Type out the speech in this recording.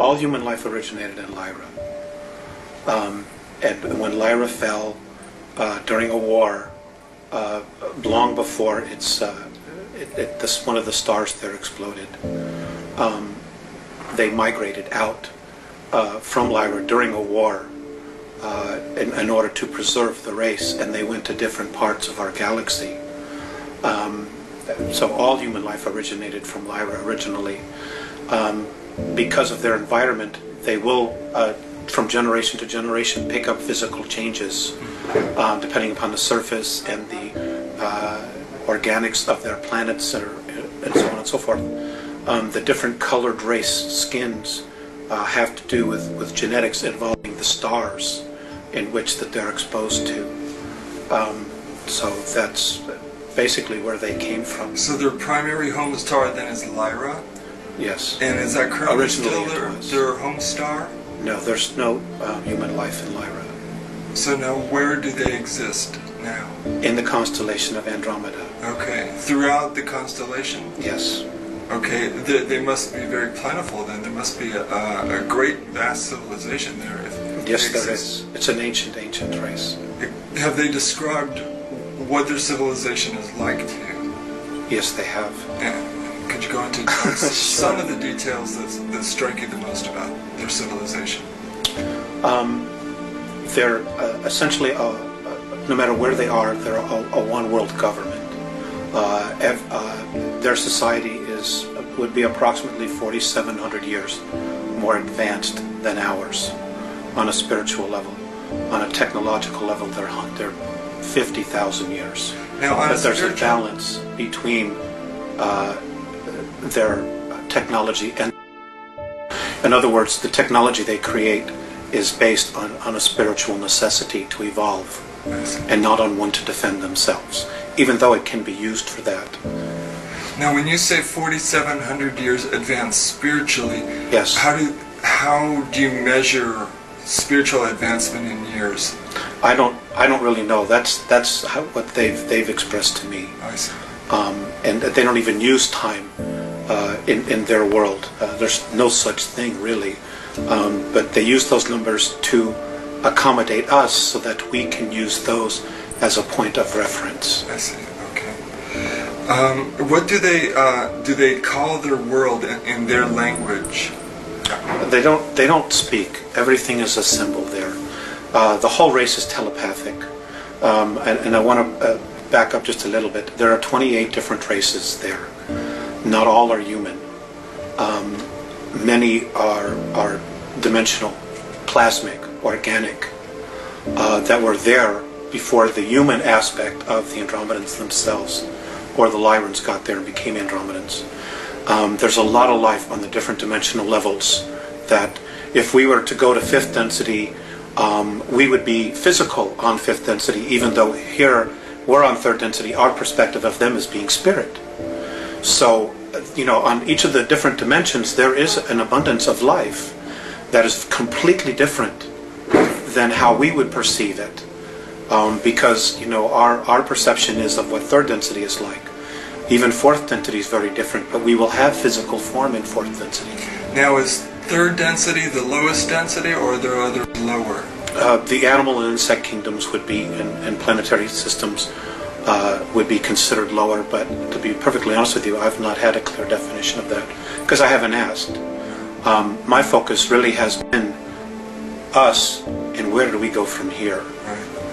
all human life originated in Lyra. And when Lyra fell during a war, long before one of the stars there exploded, they migrated out from Lyra during a war in order to preserve the race, and they went to different parts of our galaxy. So all human life originated from Lyra originally. Because of their environment, they will, from generation to generation, pick up physical changes depending upon the surface and the organics of their planets, and so on and so forth. The different colored race skins have to do with genetics involving the stars in which that they're exposed to. So that's basically where they came from. So their primary home star then is Lyra? Yes. And is that currently Originally still their home star? No, there's no human life in Lyra. So now where do they exist now? In the constellation of Andromeda. Okay. Throughout the constellation? Yes. Okay. They must be very plentiful then. There must be a great, vast civilization there. Yes, there is. It's an ancient race. Have they described what their civilization is like to you? Yes, they have. And could you go into some of the details that strike you the most about their civilization? They're essentially, no matter where they are, they're a one-world government. Their society would be approximately 4,700 years more advanced than ours on a spiritual level. On a technological level, they're 50,000 years. Now, but there's a balance between their technology and, in other words, the technology they create is based on a spiritual necessity to evolve and not on one to defend themselves, even though it can be used for that. Now, when you say 4,700 years advanced spiritually, yes, how do you measure spiritual advancement in years? I don't really know. That's what they've expressed to me. I see. And they don't even use time in their world. There's no such thing really. But they use those numbers to accommodate us so that we can use those as a point of reference. I see. Okay. What do they call their world in their language? They don't speak. Everything is a symbol there. The whole race is telepathic. And I want to back up just a little bit. There are 28 different races there. Not all are human. Many are dimensional, plasmic, organic, that were there before the human aspect of the Andromedans themselves, or the Lyrans got there and became Andromedans. There's a lot of life on the different dimensional levels that if we were to go to 5th density, we would be physical on 5th density, even though here we're on 3rd density. Our perspective of them is being spirit. So, on each of the different dimensions, there is an abundance of life that is completely different than how we would perceive it. Because, our perception is of what 3rd density is like. Even 4th density is very different, but we will have physical form in 4th density. Now, is 3rd density the lowest density, or are there others lower? The animal and insect kingdoms would be, and planetary systems would be considered lower, but to be perfectly honest with you, I've not had a clear definition of that, because I haven't asked. My focus really has been us, and where do we go from here? Right.